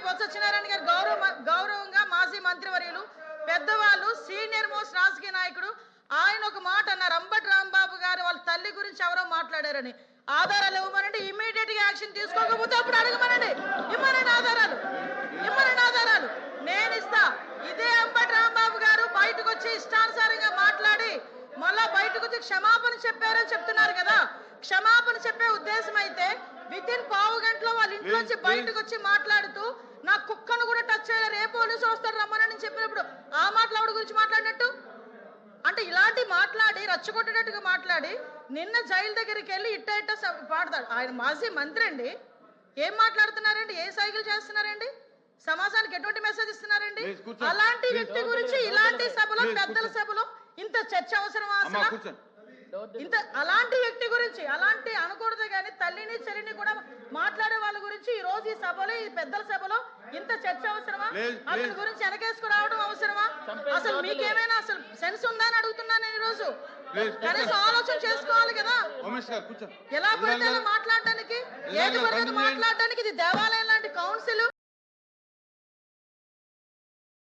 బొత్స సత్యనారాయణ గారు గౌరవంగా మాజీ మంత్రివర్యులు పెద్దవాళ్ళు సీనియర్ మోస్ట్ రాజకీయ నాయకుడు ఆయన ఒక మాట అన్నారు. అంబటి రాంబాబు గారు వాళ్ళ తల్లి గురించి ఎవరో మాట్లాడారని. ఆధారాలు ఇవ్వమనండి, ఇమీడియట్ గా యాక్షన్ తీసుకోకపోతే అప్పుడు అడగమనండి. ఇమ్మనండి ఆధారాలు, ఇమ్మనండి ఆధారాలు, నేను ఇస్తా. ఇదే అంబటి రాంబాబు గారు బయటకు వచ్చి ఇష్టానుసారంగా మాట్లాడి మళ్ళా బయటకు వచ్చి క్షమాపణ చెప్పారని చెప్తున్నారు కదా. క్షమాపణ చెప్పే ఉద్దేశం అయితే వితిన్ పావు గంటలో వాళ్ళ ఇంట్లోంచి బయటకు వచ్చి మాట్లాడుతూ నా కుక్కను కూడా టచ్ చేయలేరు, ఏ పోలీసు వస్తారు రమ్మని చెప్పినప్పుడు ఆ మాటలు ఆవిడ గురించి మాట్లాడినట్టు అంటే ఇలాంటి మాట్లాడి రచ్చగొట్టేటట్టుగా మాట్లాడి నిన్న జైలు దగ్గరికి వెళ్ళి ఇట్ట పాడతాడు. ఆయన మాజీ మంత్రి అండి, ఏం మాట్లాడుతున్నారండి, ఏ సైకిల్ చేస్తున్నారండి, సమాజానికి ఎటువంటి మెసేజ్ ఇస్తున్నారండి? అలాంటి వ్యక్తి గురించి ఇలాంటి సభలో పెద్దల సభలో ఇంత చర్చ అవసరమా అసలు? ఇంత అలాంటి వ్యక్తి గురించి అలాంటి అనకూడదు కానీ తల్లిని చెల్లిని కూడా మాట్లాడే వాళ్ళ గురించి ఈ రోజు ఈ సభలో ఈ పెద్దల సభలో ఇంత చర్చ అవసరమా? అతని గురించి వెనకేసుకురావడం అవసరమా? అసలు మీకేమైనా అసలు సెన్స్ ఉందా అని అడుగుతున్నాను నేను. ఈ రోజు కనీసం ఆలోచన చేసుకోవాలి కదా. ఎలా పడితే మాట్లాడడానికి, ఏది పడితే మాట్లాడడానికి ఇది దేవాలయం లాంటి కౌన్సిల్